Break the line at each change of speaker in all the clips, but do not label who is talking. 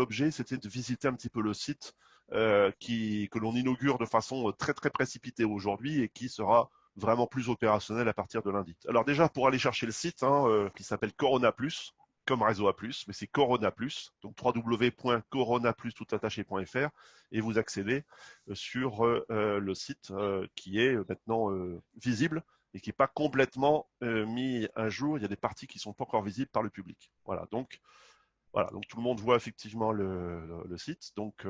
l'objet, c'était de visiter un petit peu le site que l'on inaugure de façon très très précipitée aujourd'hui et qui sera vraiment plus opérationnel à partir de lundi. Alors déjà, pour aller chercher le site, qui s'appelle Corona Plus, comme Réseau A+, mais c'est Corona Plus, donc www.coronaplus.fr, et vous accédez sur le site qui est maintenant visible et qui n'est pas complètement mis à jour. Il y a des parties qui ne sont pas encore visibles par le public. Voilà, donc tout le monde voit effectivement le site. Donc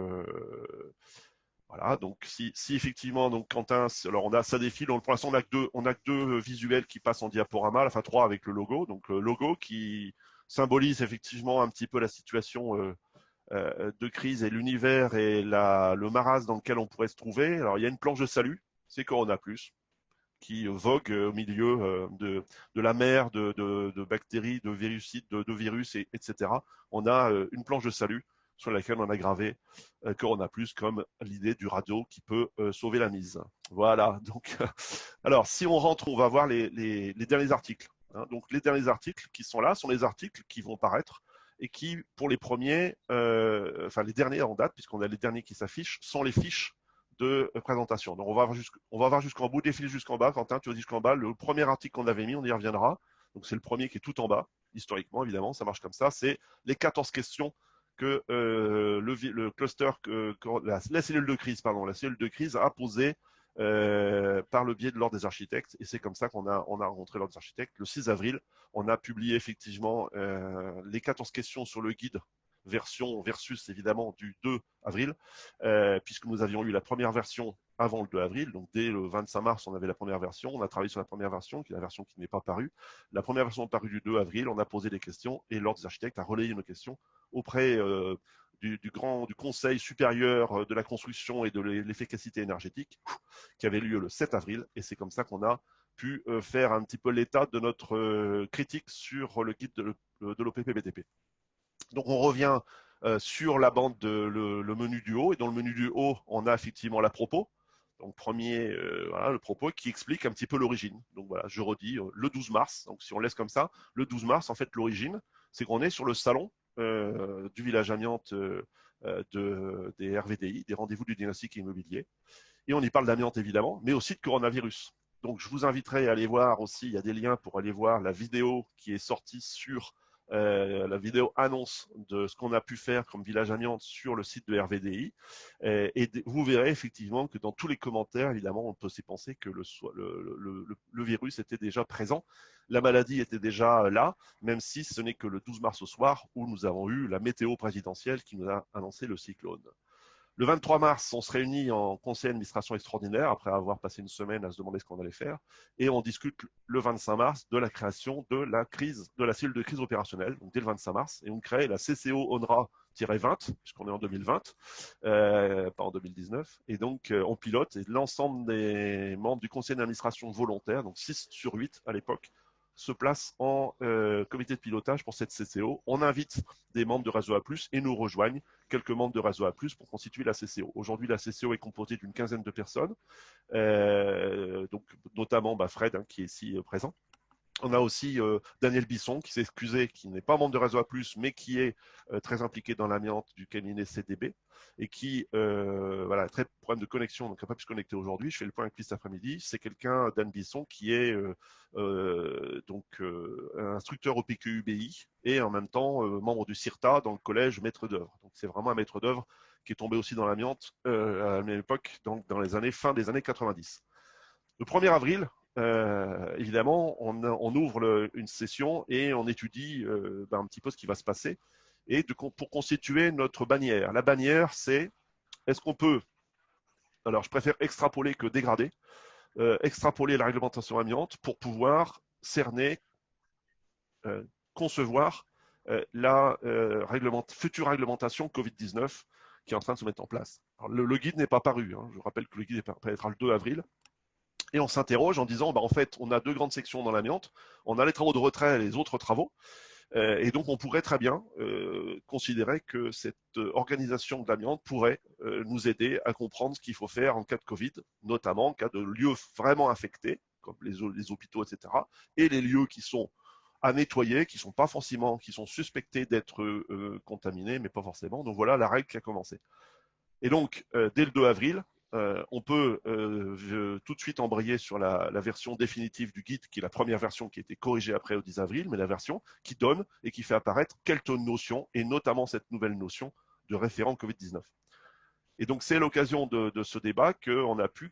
voilà, donc si effectivement, donc Quentin, alors ça défile. Pour l'instant, on a que deux visuels qui passent en diaporama, enfin trois avec le logo. Donc le logo qui symbolise effectivement un petit peu la situation de crise et l'univers et le marasme dans lequel on pourrait se trouver. Alors il y a une planche de salut, c'est Corona Plus, qui vogue au milieu de la mer de bactéries, de virusides, de virus, etc. On a une planche de salut sur laquelle on a gravé Corona Plus comme l'idée du radeau qui peut sauver la mise. Voilà. Donc, alors, si on rentre, on va voir les derniers articles. Donc, les derniers articles qui sont là sont les articles qui vont paraître et qui, pour les premiers, enfin les derniers en date, puisqu'on a les derniers qui s'affichent, sont les fiches de présentation. Donc, on va voir jusqu'en bout, défiler jusqu'en bas. Quentin, tu vas jusqu'en bas. Le premier article qu'on avait mis, on y reviendra. Donc, c'est le premier qui est tout en bas, historiquement, évidemment, ça marche comme ça. C'est les 14 questions que le cluster, la cellule de crise, la cellule de crise a posé par le biais de l'Ordre des architectes. Et c'est comme ça qu'on a rencontré l'Ordre des architectes. Le 6 avril, on a publié effectivement les 14 questions sur le guide version versus évidemment du 2 avril, puisque nous avions eu la première version avant le 2 avril, donc dès le 25 mars, on avait la première version, on a travaillé sur la première version, qui est la version qui n'est pas parue. La première version parue du 2 avril, on a posé des questions et l'Ordre des architectes a relayé nos questions auprès du Conseil supérieur de la construction et de l'efficacité énergétique, qui avait lieu le 7 avril, et c'est comme ça qu'on a pu faire un petit peu l'état de notre critique sur le guide de l'OPP-BTP. Donc on revient sur la bande le menu du haut, et dans le menu du haut, on a effectivement la propos. Donc premier, voilà, le propos qui explique un petit peu l'origine. Donc voilà, je redis, le 12 mars, donc si on laisse comme ça, le 12 mars, en fait, l'origine, c'est qu'on est sur le salon du village amiante des RVDI, des rendez-vous du diagnostic immobilier. Et on y parle d'amiante évidemment, mais aussi de coronavirus. Donc je vous inviterai à aller voir aussi, il y a des liens pour aller voir la vidéo qui est sortie sur la vidéo annonce de ce qu'on a pu faire comme village amiante sur le site de RVDI. Et vous verrez effectivement que dans tous les commentaires, évidemment, on peut s'y penser que le virus était déjà présent. La maladie était déjà là, même si ce n'est que le 12 mars au soir où nous avons eu la météo présidentielle qui nous a annoncé le cyclone. Le 23 mars, on se réunit en conseil d'administration extraordinaire après avoir passé une semaine à se demander ce qu'on allait faire, et on discute le 25 mars de la création de la cellule de crise opérationnelle, donc dès le 25 mars, et on crée la CCO ONRA-20, puisqu'on est en 2020, pas en 2019, et donc on pilote, et l'ensemble des membres du conseil d'administration volontaire, donc 6 sur 8 à l'époque, se place en comité de pilotage pour cette CCO. On invite des membres de Réseau A+, et nous rejoignent quelques membres de Réseau A+, pour constituer la CCO. Aujourd'hui, la CCO est composée d'une quinzaine de personnes, donc notamment Fred, qui est ici présent. On a aussi Daniel Bisson qui s'est excusé, qui n'est pas membre de Réseau A+, mais qui est très impliqué dans l'amiante du cabinet CDB et qui a très problème de connexion, donc n'a pas pu se connecter aujourd'hui. Je fais le point avec lui cet après-midi. C'est quelqu'un, Dan Bisson, qui est instructeur au PQUBI et en même temps membre du CIRTA dans le collège maître d'œuvre. Donc c'est vraiment un maître d'œuvre qui est tombé aussi dans l'amiante à la même époque, donc dans les fin des années 90. Le 1er avril, évidemment, on ouvre une session et on étudie un petit peu ce qui va se passer et pour constituer notre bannière. La bannière, c'est est-ce qu'on peut, alors je préfère extrapoler que dégrader, extrapoler la réglementation amiante pour pouvoir cerner, concevoir la future réglementation Covid-19 qui est en train de se mettre en place. Alors, le guide n'est pas paru, je rappelle que le guide paraîtra le 2 avril. Et on s'interroge en disant, en fait, on a deux grandes sections dans l'amiante, on a les travaux de retrait et les autres travaux, et donc on pourrait très bien considérer que cette organisation de l'amiante pourrait nous aider à comprendre ce qu'il faut faire en cas de Covid, notamment en cas de lieux vraiment infectés, comme les hôpitaux, etc., et les lieux qui sont à nettoyer, qui sont suspectés d'être contaminés, mais pas forcément. Donc voilà la règle qui a commencé. Et donc, dès le 2 avril, on peut tout de suite embrayer sur la version définitive du guide, qui est la première version qui a été corrigée après au 10 avril, mais la version qui donne et qui fait apparaître quelques notions, et notamment cette nouvelle notion de référent Covid-19. Et donc, c'est l'occasion de ce débat qu'on a pu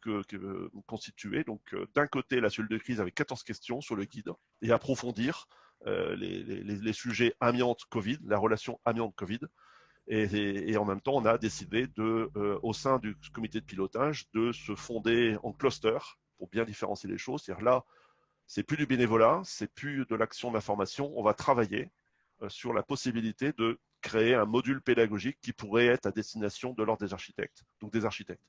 constituer. Donc, d'un côté, la cellule de crise avec 14 questions sur le guide et approfondir les sujets amiante-Covid, la relation amiante-Covid. Et en même temps, on a décidé au sein du comité de pilotage de se fonder en cluster pour bien différencier les choses. C'est-à-dire là, c'est plus du bénévolat, c'est plus de l'action d'information. On va travailler sur la possibilité de créer un module pédagogique qui pourrait être à destination de l'ordre des architectes, donc des architectes.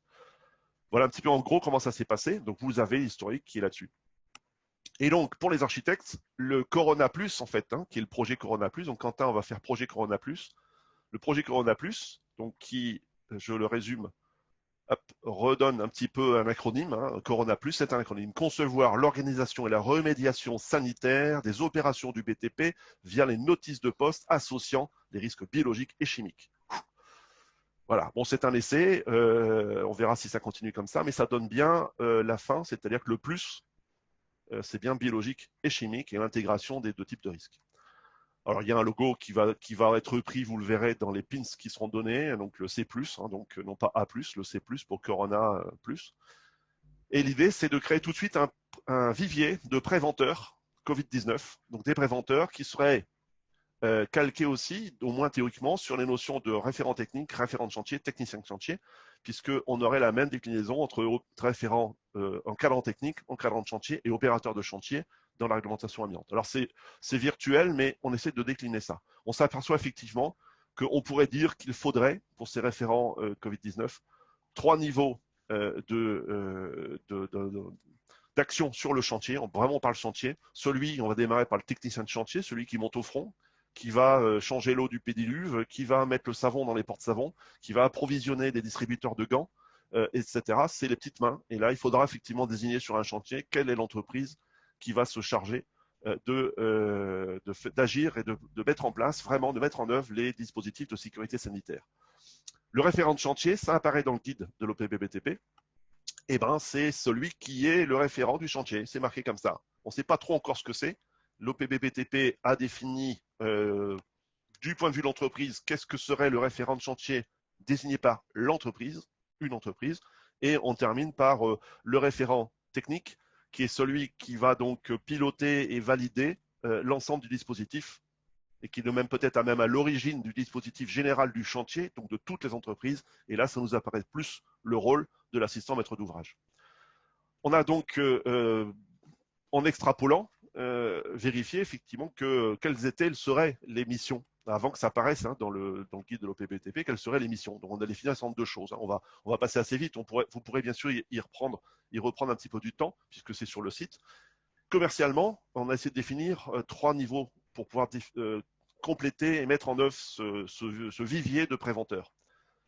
Voilà un petit peu en gros comment ça s'est passé. Donc vous avez l'historique qui est là-dessus. Et donc pour les architectes, le Corona Plus en fait, qui est le projet Corona Plus. Donc Quentin, on va faire projet Corona Plus. Le projet Corona Plus, donc qui, je le résume, redonne un petit peu un acronyme. Corona Plus, c'est un acronyme. Concevoir l'organisation et la remédiation sanitaire des opérations du BTP via les notices de poste associant les risques biologiques et chimiques. Voilà, bon, c'est un essai. On verra si ça continue comme ça, mais ça donne bien la fin, c'est-à-dire que le plus, c'est bien biologique et chimique et l'intégration des deux types de risques. Alors, il y a un logo qui va être repris, vous le verrez, dans les pins qui seront donnés, donc le C+, donc non pas A+, le C+, pour Corona+. Et l'idée, c'est de créer tout de suite un vivier de préventeurs Covid-19, donc des préventeurs qui seraient calqués aussi, au moins théoriquement, sur les notions de référent technique, référent de chantier, technicien de chantier, puisqu'on aurait la même déclinaison entre référent encadrant technique, encadrant de chantier et opérateur de chantier dans la réglementation amiante. Alors c'est virtuel, mais on essaie de décliner ça. On s'aperçoit effectivement qu'on pourrait dire qu'il faudrait, pour ces référents Covid-19, 3 niveaux d'action sur le chantier, vraiment par le chantier. On va démarrer par le technicien de chantier, celui qui monte au front, qui va changer l'eau du pédiluve, qui va mettre le savon dans les portes-savons, qui va approvisionner des distributeurs de gants, etc. C'est les petites mains. Et là, il faudra effectivement désigner sur un chantier quelle est l'entreprise qui va se charger d'agir et de mettre en place, vraiment de mettre en œuvre les dispositifs de sécurité sanitaire. Le référent de chantier, ça apparaît dans le guide de l'OPBBTP. Eh ben, c'est celui qui est le référent du chantier. C'est marqué comme ça. On ne sait pas trop encore ce que c'est. L'OPBBTP a défini, du point de vue de l'entreprise, qu'est-ce que serait le référent de chantier désigné par l'entreprise, une entreprise, et on termine par le référent technique, qui est celui qui va donc piloter et valider l'ensemble du dispositif, et qui est même peut-être à l'origine du dispositif général du chantier, donc de toutes les entreprises, et là, ça nous apparaît plus le rôle de l'assistant maître d'ouvrage. On a donc, en extrapolant, vérifié effectivement quelles seraient les missions, avant que ça apparaisse dans le guide de l'OPBTP, quelles seraient les missions. Donc on a défini un certain nombre de choses. On va passer assez vite, vous pourrez bien sûr y reprendre un petit peu du temps, puisque c'est sur le site. Commercialement, on a essayé de définir 3 niveaux pour pouvoir compléter et mettre en œuvre ce vivier de préventeurs.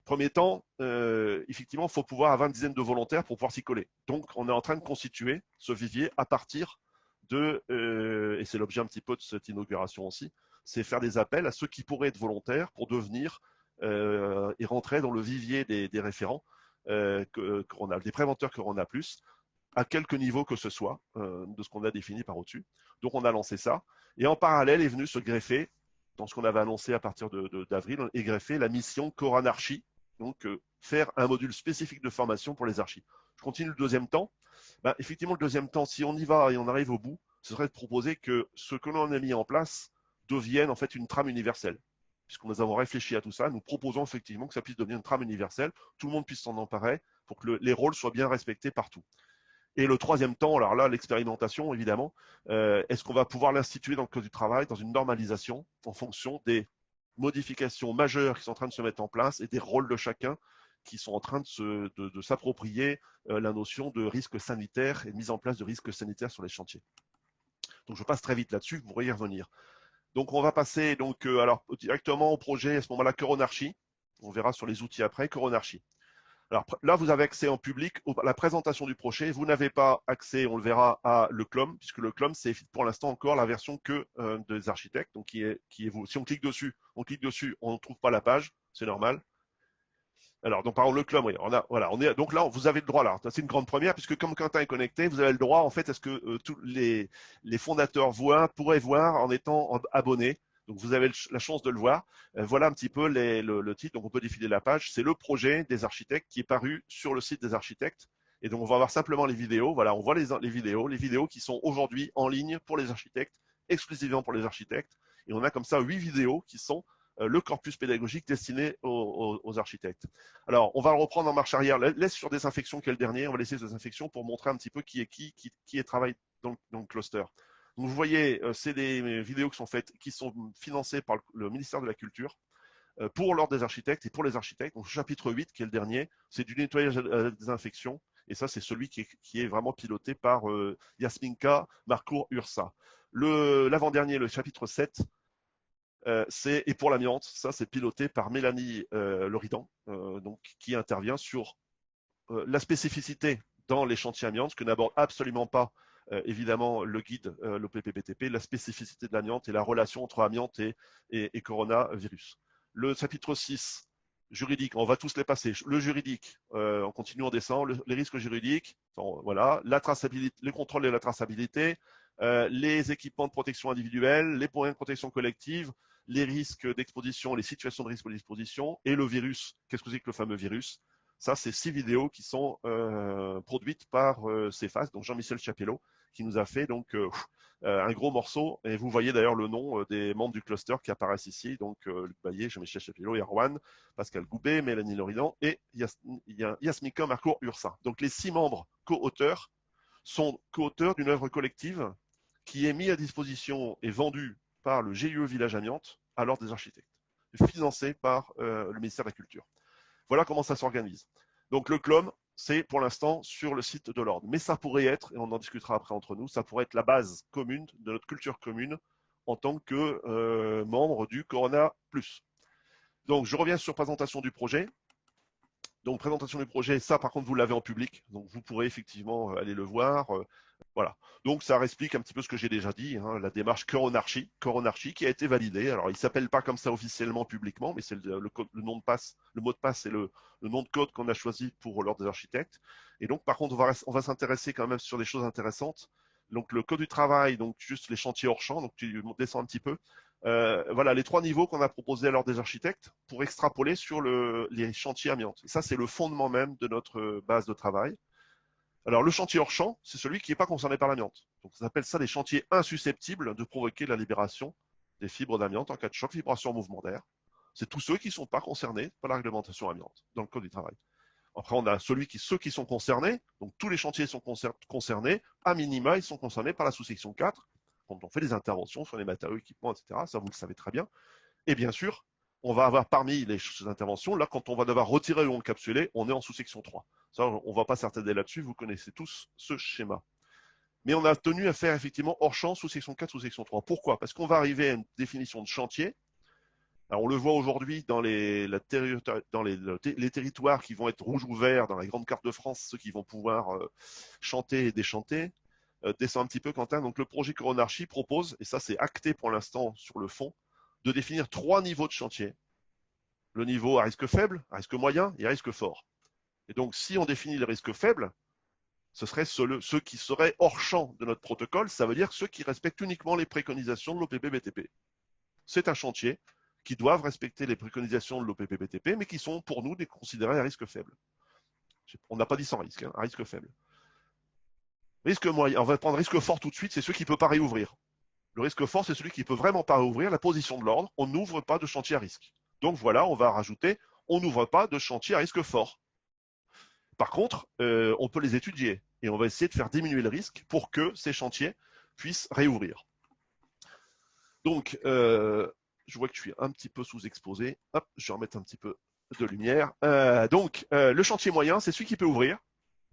Premier temps, effectivement, il faut pouvoir avoir une dizaine de volontaires pour pouvoir s'y coller. Donc, on est en train de constituer ce vivier à partir et c'est l'objet un petit peu de cette inauguration aussi, c'est faire des appels à ceux qui pourraient être volontaires pour devenir et rentrer dans le vivier des référents Corona, des préventeurs Corona+, à quelque niveau que ce soit de ce qu'on a défini par au-dessus. Donc, on a lancé ça. Et en parallèle est venu se greffer, dans ce qu'on avait annoncé à partir d'avril, est greffé la mission Coranarchie, donc faire un module spécifique de formation pour les archis. Je continue le deuxième temps. Effectivement, le deuxième temps, si on y va et on arrive au bout, ce serait de proposer que ce que l'on a mis en place devienne en fait une trame universelle. Puisque nous avons réfléchi à tout ça, nous proposons effectivement que ça puisse devenir une trame universelle, tout le monde puisse s'en emparer pour que les rôles soient bien respectés partout. Et le troisième temps, alors là, l'expérimentation, évidemment, est-ce qu'on va pouvoir l'instituer dans le code du travail, dans une normalisation, en fonction des modifications majeures qui sont en train de se mettre en place et des rôles de chacun qui sont en train de s'approprier la notion de risque sanitaire et de mise en place de risques sanitaires sur les chantiers. Donc, je passe très vite là-dessus, vous pourrez y revenir. Donc, on va passer alors directement au projet, à ce moment-là, Coronarchie. On verra sur les outils après, Coronarchie. Alors là, vous avez accès en public à la présentation du projet. Vous n'avez pas accès, on le verra, à le CLOM, puisque le CLOM, c'est pour l'instant encore la version que des architectes, donc qui est vous. Si on clique dessus, on ne trouve pas la page, c'est normal. Alors, donc, par exemple, le CLOM, oui, donc là, vous avez le droit, là, c'est une grande première, puisque comme Quentin est connecté, vous avez le droit, en fait, à ce que tous les fondateurs pourraient voir en étant abonnés. Donc, vous avez la chance de le voir. Voilà un petit peu le titre, donc on peut défiler la page. C'est le projet des architectes qui est paru sur le site des architectes. Et donc, on va voir simplement les vidéos. Voilà, on voit les vidéos qui sont aujourd'hui en ligne pour les architectes, exclusivement pour les architectes. Et on a comme ça 8 vidéos qui sont le corpus pédagogique destiné aux architectes. Alors, on va le reprendre en marche arrière. Laisse sur désinfection qui est le dernier. On va laisser sur désinfection pour montrer un petit peu qui est travaille dans le cluster. Donc, vous voyez, c'est des vidéos qui sont financées par le ministère de la Culture pour l'ordre des architectes et pour les architectes. Donc, chapitre 8, qui est le dernier, c'est du nettoyage à la désinfection. Et ça, c'est celui qui est vraiment piloté par Yasminka Marcourt-Ursa. L'avant-dernier, le chapitre 7, et pour l'amiante, ça c'est piloté par Mélanie Loridan, donc qui intervient sur la spécificité dans les chantiers amiante, ce que n'aborde absolument pas évidemment le guide l'OPPBTP, la spécificité de l'amiante et la relation entre amiante et coronavirus. Le chapitre 6, juridique, on va tous les passer. Le juridique, on continue, on descend. Les risques juridiques, voilà, la traçabilité, le contrôle de la traçabilité, les équipements de protection individuelle, les moyens de protection collective, les risques d'exposition, les situations de risque d'exposition et le virus. Qu'est-ce que c'est que le fameux virus? Ça, c'est 6 vidéos qui sont produites par CEFAS, donc Jean-Michel Chapelot, qui nous a fait donc un gros morceau. Et vous voyez d'ailleurs le nom des membres du cluster qui apparaissent ici. Donc Luc Baillet, Jean-Michel Chapelot, Erwan, Pascal Goubet, Mélanie Loridan et Yasmika Marcourt-Ursa. Donc les 6 membres co-auteurs sont co-auteurs d'une œuvre collective qui est mise à disposition et vendue par le GIE Village Amiante à l'ordre des architectes, financé par le ministère de la Culture. Voilà comment ça s'organise. Donc le CLOM, c'est pour l'instant sur le site de l'ordre. Mais ça pourrait être, et on en discutera après entre nous, ça pourrait être la base commune de notre culture commune en tant que membre du Corona Plus. Donc je reviens sur présentation du projet. Donc présentation du projet, ça par contre vous l'avez en public, donc vous pourrez effectivement aller le voir. Voilà. Donc ça explique un petit peu ce que j'ai déjà dit, hein, la démarche Coronarchie qui a été validée. Alors il s'appelle pas comme ça officiellement publiquement, mais c'est le nom de passe, le mot de passe et le nom de code qu'on a choisi pour l'ordre des architectes. Et donc par contre on va s'intéresser quand même sur des choses intéressantes. Donc le code du travail, donc juste les chantiers hors champ, donc tu descends un petit peu. Voilà les 3 niveaux qu'on a proposés à l'ordre des architectes pour extrapoler sur les chantiers amiantes. Et ça, c'est le fondement même de notre base de travail. Alors, le chantier hors champ, c'est celui qui n'est pas concerné par l'amiante. Donc, on appelle ça des chantiers insusceptibles de provoquer la libération des fibres d'amiante en cas de choc, vibration, mouvement d'air. C'est tous ceux qui ne sont pas concernés par la réglementation amiante dans le code du travail. Après, on a ceux qui sont concernés, donc tous les chantiers sont concernés, à minima, ils sont concernés par la sous-section 4, quand on fait des interventions sur les matériaux, équipements, etc. Ça, vous le savez très bien. Et bien sûr, on va avoir parmi les interventions, là, quand on va devoir retirer ou encapsuler, on est en sous-section 3. Ça, on ne va pas s'attarder là-dessus, vous connaissez tous ce schéma. Mais on a tenu à faire effectivement hors champ, sous-section 4, sous-section 3. Pourquoi? Parce qu'on va arriver à une définition de chantier. Alors, on le voit aujourd'hui dans les territoires qui vont être rouges ou verts dans la grande carte de France, ceux qui vont pouvoir chanter et déchanter. Descends un petit peu, Quentin. Donc, le projet Coronarchie propose, et ça c'est acté pour l'instant sur le fond, de définir 3 niveaux de chantier. Le niveau à risque faible, à risque moyen et à risque fort. Et donc, si on définit les risques faibles, ce serait ceux qui seraient hors champ de notre protocole, ça veut dire ceux qui respectent uniquement les préconisations de l'OPPBTP. C'est un chantier qui doivent respecter les préconisations de l'OPPBTP, mais qui sont pour nous considérés à risque faible. On n'a pas dit sans risque, hein, à risque faible. Risque moyen, on va prendre risque fort tout de suite, c'est ceux qui ne peuvent pas réouvrir. Le risque fort, c'est celui qui ne peut vraiment pas réouvrir la position de l'ordre. On n'ouvre pas de chantier à risque. Donc voilà, on va rajouter, on n'ouvre pas de chantier à risque fort. Par contre, on peut les étudier et on va essayer de faire diminuer le risque pour que ces chantiers puissent réouvrir. Donc, je vois que je suis un petit peu sous-exposé. Hop, je vais remettre un petit peu de lumière. Donc, le chantier moyen, c'est celui qui peut ouvrir,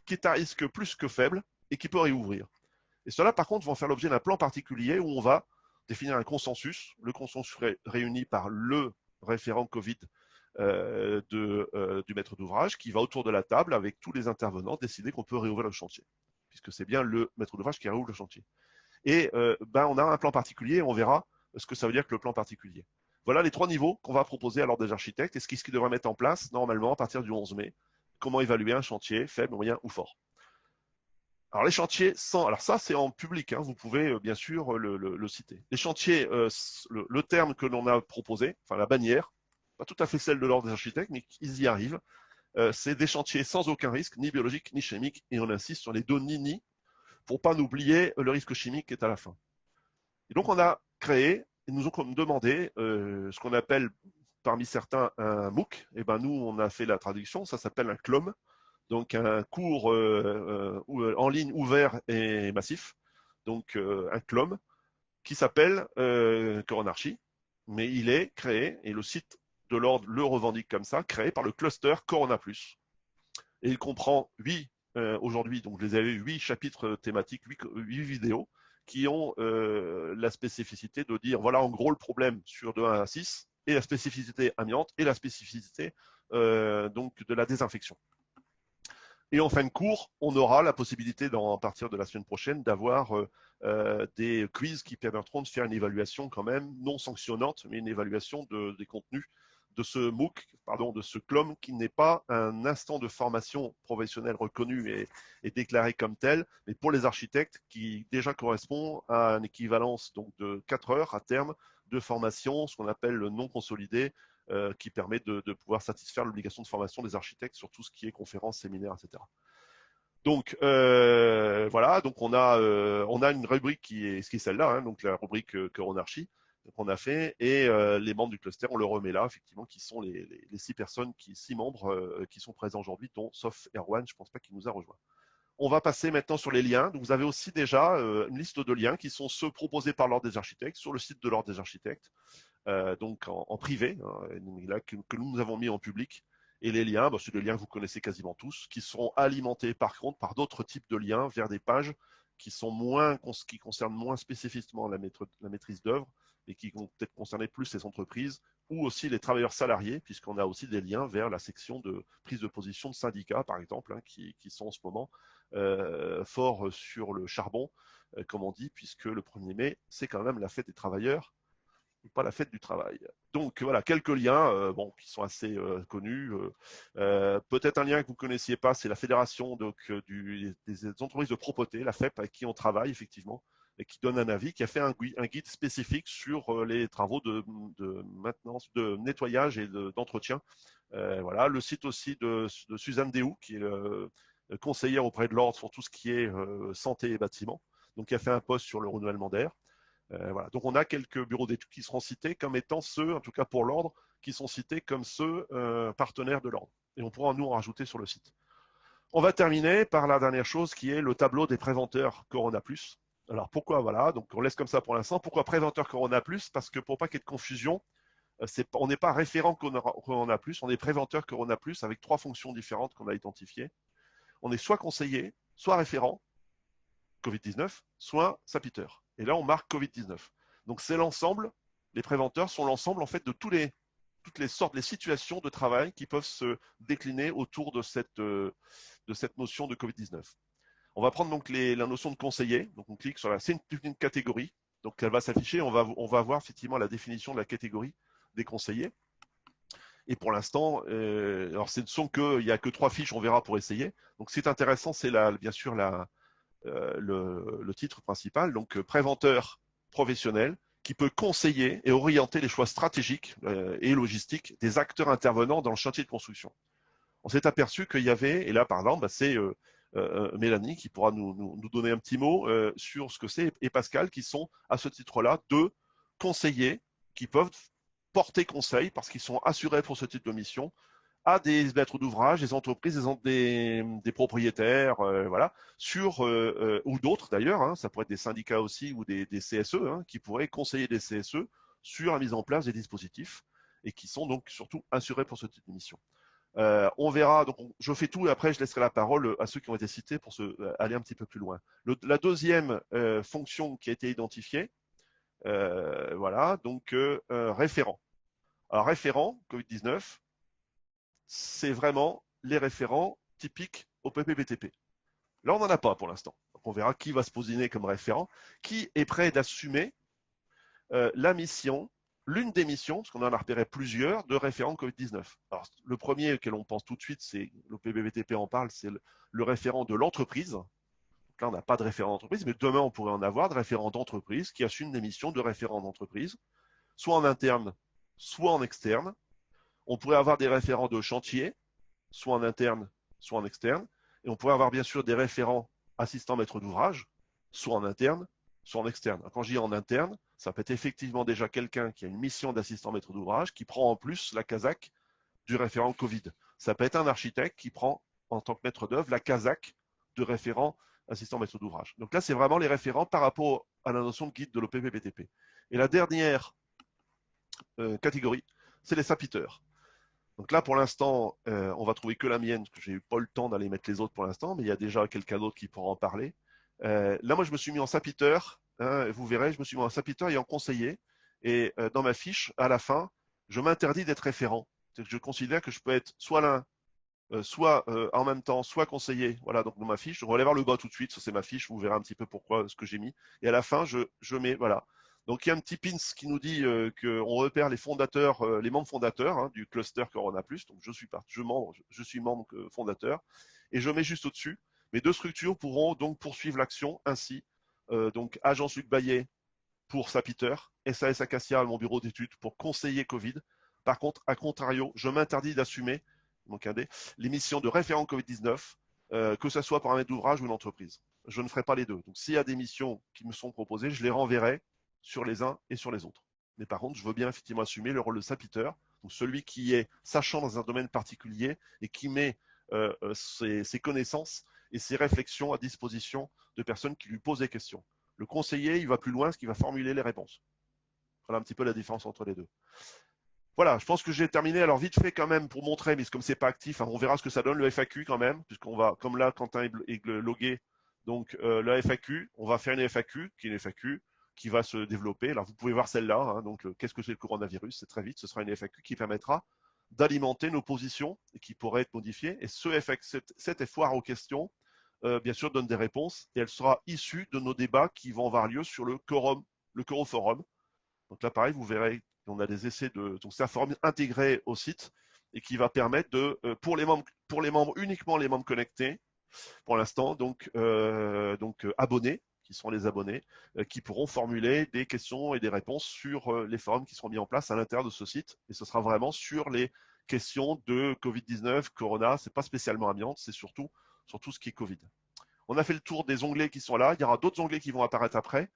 qui est à risque plus que faible et qui peut réouvrir. Et cela, par contre, vont faire l'objet d'un plan particulier où on va définir un consensus. Le consensus réuni par le référent Covid du maître d'ouvrage qui va autour de la table avec tous les intervenants décider qu'on peut réouvrir le chantier, puisque c'est bien le maître d'ouvrage qui réouvre le chantier. Et on a un plan particulier et on verra ce que ça veut dire que le plan particulier. Voilà les 3 niveaux qu'on va proposer à l'ordre des architectes et ce qu'ils devraient mettre en place normalement à partir du 11 mai. Comment évaluer un chantier faible, moyen ou fort. Alors les chantiers sans, alors ça c'est en public, hein, vous pouvez bien sûr le citer. Les chantiers, le terme que l'on a proposé, enfin la bannière, pas tout à fait celle de l'ordre des architectes, mais ils y arrivent. C'est des chantiers sans aucun risque, ni biologique ni chimique, et on insiste sur les deux ni pour pas oublier le risque chimique qui est à la fin. Et donc on a créé, ils nous ont demandé ce qu'on appelle parmi certains un MOOC. Et ben nous on a fait la traduction, ça s'appelle un CLOM. Donc un cours en ligne ouvert et massif, donc un CLOM, qui s'appelle Coronarchie, mais il est créé, et le site de l'ordre le revendique comme ça, créé par le cluster Corona+. Et il comprend 8, aujourd'hui, donc je les avais 8 chapitres thématiques, 8 vidéos, qui ont la spécificité de dire, voilà en gros le problème sur de 1 à 6, et la spécificité amiante, et la spécificité donc de la désinfection. Et en fin de cours, on aura la possibilité, à partir de la semaine prochaine, d'avoir des quiz qui permettront de faire une évaluation quand même non sanctionnante, mais une évaluation des contenus de ce MOOC, de ce CLOM, qui n'est pas un instant de formation professionnelle reconnu et déclaré comme tel, mais pour les architectes, qui déjà correspond à une équivalence donc de 4 heures à terme de formation, ce qu'on appelle le non consolidé, qui permet de pouvoir satisfaire l'obligation de formation des architectes sur tout ce qui est conférences, séminaires, etc. Donc voilà, donc on a une rubrique qui est celle-là, hein, donc la rubrique Coronarchie qu'on a fait, et les membres du cluster, on le remet là, effectivement, qui sont les 6 personnes, 6 membres qui sont présents aujourd'hui, dont sauf Erwan, je ne pense pas qu'il nous a rejoint. On va passer maintenant sur les liens. Donc, vous avez aussi déjà une liste de liens qui sont ceux proposés par l'ordre des architectes sur le site de l'ordre des architectes. Donc en privé, là, que nous avons mis en public. Et les liens, c'est des liens que vous connaissez quasiment tous, qui seront alimentés par contre par d'autres types de liens vers des pages qui concernent moins spécifiquement la maîtrise d'œuvre, et qui vont peut-être concerner plus les entreprises ou aussi les travailleurs salariés, puisqu'on a aussi des liens vers la section de prise de position de syndicats, par exemple, hein, qui sont en ce moment forts sur le charbon, comme on dit, puisque le 1er mai, c'est quand même la fête des travailleurs, pas la fête du travail. Donc voilà, quelques liens qui sont assez connus. Peut-être un lien que vous ne connaissiez pas, c'est la fédération des entreprises de propreté, la FEP, avec qui on travaille effectivement, et qui donne un avis, qui a fait un guide spécifique sur les travaux de maintenance, de nettoyage et d'entretien. Voilà, le site aussi de Suzanne Déhou, qui est conseillère auprès de l'ordre sur tout ce qui est santé et bâtiment, donc qui a fait un post sur le renouvellement d'air. Voilà. Donc on a quelques bureaux d'études qui seront cités comme étant ceux, en tout cas pour l'ordre, qui sont cités comme ceux partenaires de l'ordre. Et on pourra nous en rajouter sur le site. On va terminer par la dernière chose qui est le tableau des préventeurs Corona+. Alors pourquoi, voilà, donc on laisse comme ça pour l'instant. Pourquoi préventeur Corona+? Parce que pour pas qu'il y ait de confusion, on n'est pas référent Corona+, on est préventeur Corona+, avec 3 fonctions différentes qu'on a identifiées. On est soit conseiller, soit référent Covid-19, soit sapiteur. Et là, on marque Covid-19. Donc, c'est l'ensemble, les préventeurs sont l'ensemble, en fait, de toutes les sortes, les situations de travail qui peuvent se décliner autour de cette notion de Covid-19. On va prendre donc la notion de conseiller. Donc, on clique sur c'est une catégorie. Donc, elle va s'afficher. On va voir effectivement la définition de la catégorie des conseillers. Et pour l'instant, alors il n'y a que 3 fiches, on verra pour essayer. Donc, ce qui est intéressant, c'est bien sûr le titre principal, donc préventeur professionnel, qui peut conseiller et orienter les choix stratégiques et logistiques des acteurs intervenants dans le chantier de construction. On s'est aperçu qu'il y avait, et là par exemple, c'est Mélanie qui pourra nous donner un petit mot sur ce que c'est, et Pascal, qui sont à ce titre-là 2 conseillers qui peuvent porter conseil parce qu'ils sont assurés pour ce type de mission à des maîtres d'ouvrage, des entreprises, des propriétaires, voilà, ou d'autres d'ailleurs, hein, ça pourrait être des syndicats aussi ou des CSE, hein, qui pourraient conseiller des CSE sur la mise en place des dispositifs et qui sont donc surtout assurés pour ce type de mission. On verra, donc je fais tout et après je laisserai la parole à ceux qui ont été cités pour aller un petit peu plus loin. La deuxième fonction qui a été identifiée, voilà, donc référent. Alors référent, Covid-19, c'est vraiment les référents typiques au PPBTP. Là, on n'en a pas pour l'instant. Donc, on verra qui va se positionner comme référent, qui est prêt d'assumer la mission, l'une des missions, parce qu'on en a repéré plusieurs, de référents Covid-19. Alors, le premier auquel on pense tout de suite, c'est le PPBTP en parle, c'est le référent de l'entreprise. Donc là, on n'a pas de référent d'entreprise, mais demain, on pourrait en avoir de référents d'entreprise qui assument des missions de référent d'entreprise, soit en interne, soit en externe. On pourrait avoir des référents de chantier, soit en interne, soit en externe. Et on pourrait avoir bien sûr des référents assistants maîtres d'ouvrage, soit en interne, soit en externe. Quand je dis en interne, ça peut être effectivement déjà quelqu'un qui a une mission d'assistant maître d'ouvrage qui prend en plus la casaque du référent Covid. Ça peut être un architecte qui prend en tant que maître d'œuvre la casaque de référent assistant maître d'ouvrage. Donc là, c'est vraiment les référents par rapport à la notion de guide de l'OPPBTP. Et la dernière catégorie, c'est les sapiteurs. Donc là, pour l'instant, on va trouver que la mienne, parce que j'ai eu pas le temps d'aller mettre les autres pour l'instant, mais il y a déjà quelqu'un d'autre qui pourra en parler. Là, moi, je me suis mis en sapiteur. Hein, vous verrez, je me suis mis en sapiteur et en conseiller. Et dans ma fiche, à la fin, je m'interdis d'être référent. Je considère que je peux être soit l'un, soit en même temps, soit conseiller. Voilà, donc dans ma fiche, on va aller voir le bas tout de suite. Ça, c'est ma fiche. Vous verrez un petit peu pourquoi ce que j'ai mis. Et à la fin, je mets, voilà. Donc, il y a un petit pins qui nous dit qu'on repère les fondateurs, les membres fondateurs hein, du cluster Corona+. Donc, je suis membre fondateur. Et je mets juste au-dessus. Mes deux structures pourront donc poursuivre l'action ainsi. Donc, Agence Luc Bayet pour sapiteur, SAS Acacia, mon bureau d'études, pour conseiller Covid. Par contre, à contrario, je m'interdis d'assumer les missions de référent Covid-19, que ce soit par un maître d'ouvrage ou une entreprise. Je ne ferai pas les deux. Donc, s'il y a des missions qui me sont proposées, je les renverrai sur les uns et sur les autres. Mais par contre, je veux bien effectivement assumer le rôle de sapiteur, donc celui qui est sachant dans un domaine particulier et qui met ses connaissances et ses réflexions à disposition de personnes qui lui posent des questions. Le conseiller, il va plus loin, parce qu'il va formuler les réponses. Voilà un petit peu la différence entre les deux. Voilà, je pense que j'ai terminé. Alors vite fait quand même pour montrer, mais comme c'est pas actif, hein, on verra ce que ça donne le FAQ quand même, puisqu'on va, comme là, Quentin est logué, donc la FAQ, on va faire une FAQ, qui est une FAQ qui va se développer. Alors vous pouvez voir celle-là, hein, donc qu'est-ce que c'est le coronavirus, c'est très vite, ce sera une FAQ qui permettra d'alimenter nos positions et qui pourrait être modifiée. Et cette foire aux questions, bien sûr, donne des réponses et elle sera issue de nos débats qui vont avoir lieu sur le Coroforum. Donc là, pareil, vous verrez, on a des essais donc c'est un forum intégré au site et qui va permettre de, pour les membres, uniquement les membres connectés, pour l'instant, donc abonnés, qui seront les abonnés, qui pourront formuler des questions et des réponses sur les forums qui seront mis en place à l'intérieur de ce site. Et ce sera vraiment sur les questions de Covid-19, Corona. C'est pas spécialement amiante, c'est surtout sur tout ce qui est Covid. On a fait le tour des onglets qui sont là. Il y aura d'autres onglets qui vont apparaître après.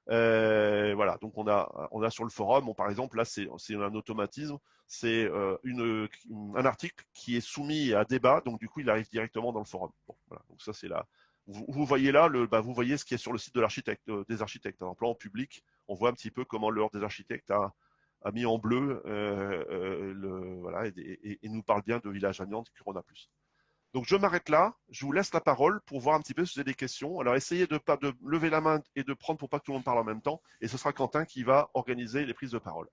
Voilà, donc on a sur le forum, par exemple, là c'est un automatisme, c'est un article qui est soumis à débat, donc du coup il arrive directement dans le forum. Bon, voilà, donc ça c'est là. Vous voyez là, vous voyez ce qui est sur le site de l'architecte, des architectes. En plan public, on voit un petit peu comment l'ordre des architectes a mis en bleu, voilà, et nous parle bien de Village Amiante et Corona+. Donc je m'arrête là, je vous laisse la parole pour voir un petit peu si vous avez des questions. Alors essayez de lever la main et de prendre pour pas que tout le monde parle en même temps. Et ce sera Quentin qui va organiser les prises de parole.